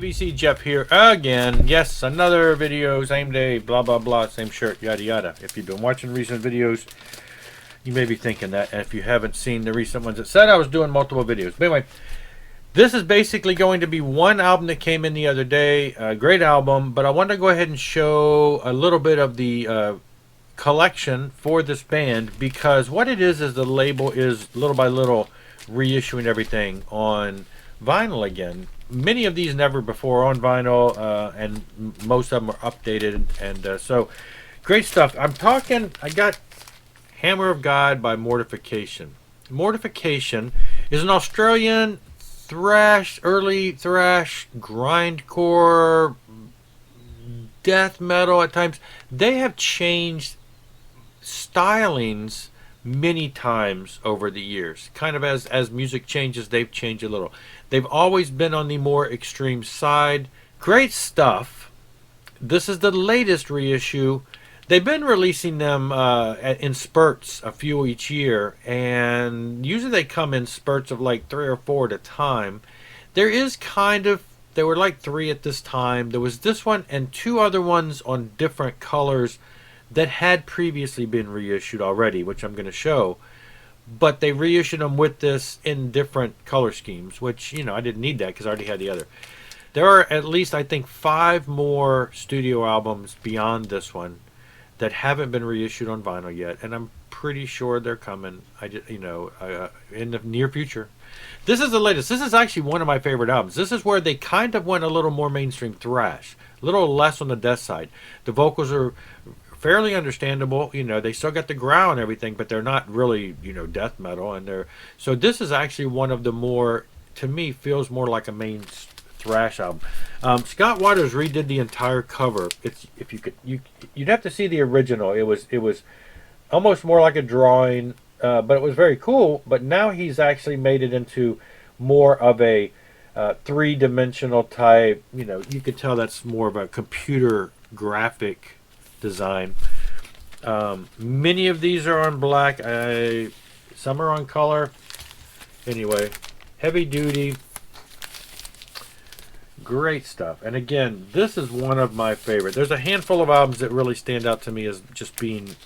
ABC Jeff here again. Yes, another video, same day, blah blah blah, same shirt, yada yada. If you've been watching recent videos, you may be thinking that. And if you haven't seen the recent ones, it said I was doing multiple videos. But anyway, this is basically going to be one album that came in the other day. A great album, but I wanted to go ahead and show a little bit of the collection for this band, because what it is the label is little by little reissuing everything on vinyl again. Many of these never before on vinyl, and most of them are updated, and so great stuff. I got Hammer of God by Mortification. Mortification is an Australian early thrash, grindcore, death metal at times. They have changed stylings many times over the years. Kind of as music changes, they've changed a little. They've always been on the more extreme side. Great stuff. This is the latest reissue. They've been releasing them in spurts, a few each year, and usually they come in spurts of like 3 or 4 at a time. There were like 3 at this time. There was this one and 2 other ones on different colors that had previously been reissued already, which I'm going to show. But they reissued them with this in different color schemes, which, I didn't need that because I already had the other. There are at least, I think, 5 more studio albums beyond this one that haven't been reissued on vinyl yet, and I'm pretty sure they're coming. In the near future. This is the latest. This is actually one of my favorite albums. This is where they kind of went a little more mainstream thrash, a little less on the death side. The vocals are fairly understandable. They still got the growl and everything, but they're not really, death metal. So this is actually one of the more, to me, feels more like a main thrash album. Scott Waters redid the entire cover. You'd have to see the original. It was almost more like a drawing, but it was very cool. But now he's actually made it into more of a 3-dimensional type. You could tell that's more of a computer graphic design. Many of these are on black. Some are on color. Anyway, heavy duty. Great stuff. And again, this is one of my favorite. There's a handful of albums that really stand out to me as just being,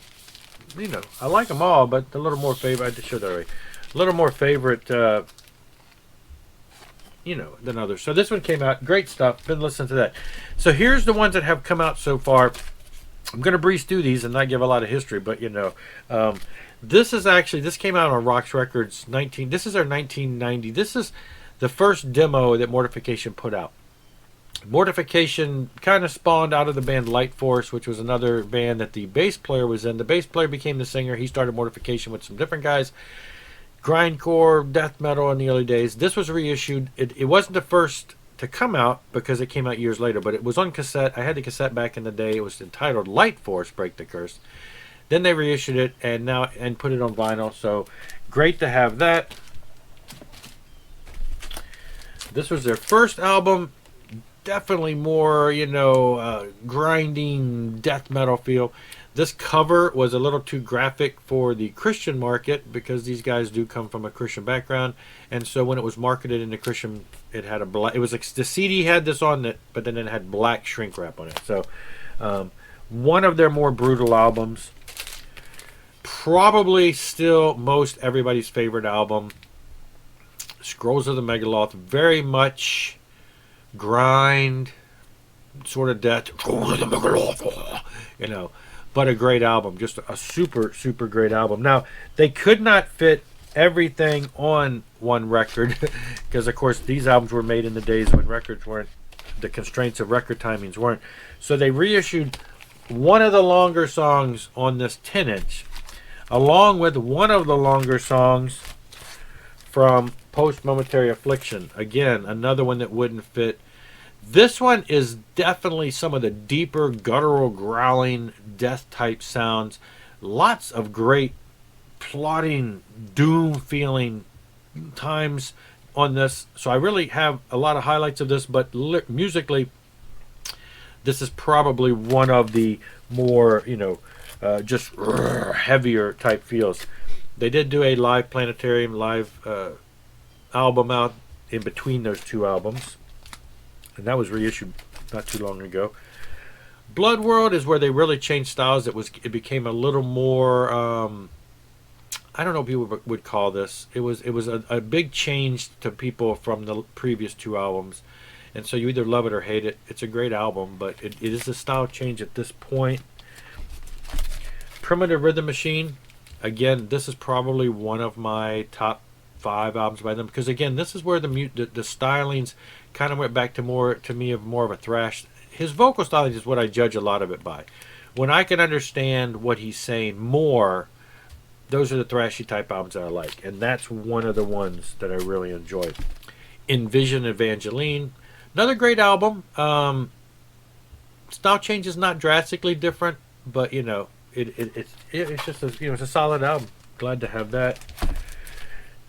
I like them all, but a little more favorite. I just showed that already. A little more favorite, than others. So this one came out. Great stuff. Been listening to that. So here's the ones that have come out so far. I'm going to breeze through these and not give a lot of history, but this came out on Rox Records. This is our 1990. This is the first demo that Mortification put out. Mortification kind of spawned out of the band Light Force, which was another band that the bass player was in. The bass player became the singer. He started Mortification with some different guys. Grindcore, death metal in the early days. This was reissued. It wasn't the first to come out because it came out years later, but it was on cassette. I had the cassette back in the day. It was entitled Light Force Break the Curse. Then they reissued it and put it on vinyl. So great to have that. This was their first album. Definitely more, grinding death metal feel. This cover was a little too graphic for the Christian market because these guys do come from a Christian background, and so when it was marketed in the Christian, it had a black. It was like the CD had this on it, but then it had black shrink wrap on it. So, one of their more brutal albums. Probably still most everybody's favorite album. Scrolls of the Megaloth, very much grind, sort of death. Scrolls of the Megaloth, but a great album, just a super, super great album. Now, they could not fit everything on one record because, of course, these albums were made in the days when records weren't, the constraints of record timings weren't. So they reissued one of the longer songs on this 10-inch, along with one of the longer songs from Post Momentary Affliction. Again, another one that wouldn't fit. This one is definitely some of the deeper, guttural, growling, death-type sounds. Lots of great plotting, doom-feeling times on this. So I really have a lot of highlights of this, but musically, this is probably one of the more, just heavier type feels. They did do a live Planetarium live album out in between those 2 albums. and that was reissued not too long ago. Blood World is where they really changed styles. It became a little more. I don't know what people would call this. It was a big change to people from the previous two albums, and so you either love it or hate it. It's a great album, but it is a style change at this point. Primitive Rhythm Machine, again, this is probably one of my top 5 albums by them, because again, this is where the stylings kind of went back to more of a thrash. His vocal styling is what I judge a lot of it by. When I can understand what he's saying more, those are the thrashy type albums that I like, and that's one of the ones that I really enjoyed. Envision Evangeline, another great album. Style change is not drastically different, but you know, it's just a, it's a solid album. Glad to have that.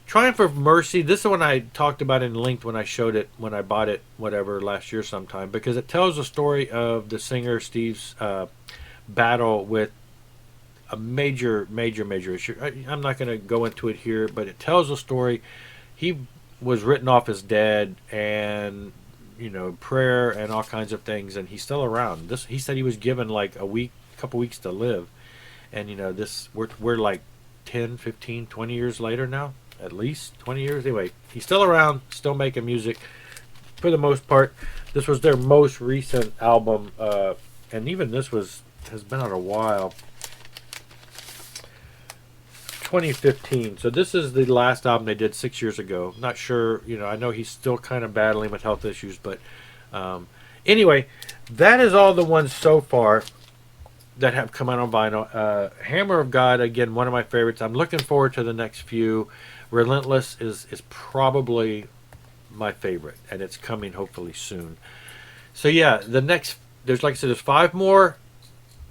Triumph of Mercy. This is the one I talked about in length when I showed it, when I bought it, whatever, last year sometime, because it tells the story of the singer Steve's battle with a major issue. I'm not going to go into it here, but it tells the story. He was written off as dead, and you know, prayer and all kinds of things, and he's still around. He said he was given like couple weeks to live, and you know, we're like 10, 15, 20 years later now. At least 20 years. Anyway, he's still around, still making music for the most part. This was their most recent album, and even this has been out a while. 2015. So this is the last album they did 6 years ago. Not sure, you know, I know he's still kind of battling with health issues, but anyway, that is all the ones so far that have come out on vinyl. Hammer of God, again, one of my favorites. I'm looking forward to the next few. Relentless is probably my favorite, and it's coming hopefully soon. So yeah, there's, like I said, there's 5 more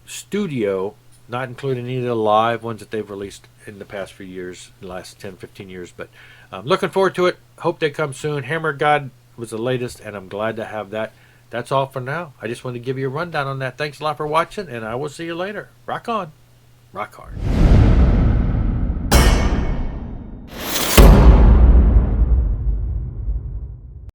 studio, not including any of the live ones that they've released in the past few years, the last 10, 15 years. But I'm looking forward to it. Hope they come soon. Hammer of God was the latest, and I'm glad to have that. That's all for now. I just wanted to give you a rundown on that. Thanks a lot for watching, and I will see you later. Rock on. Rock hard.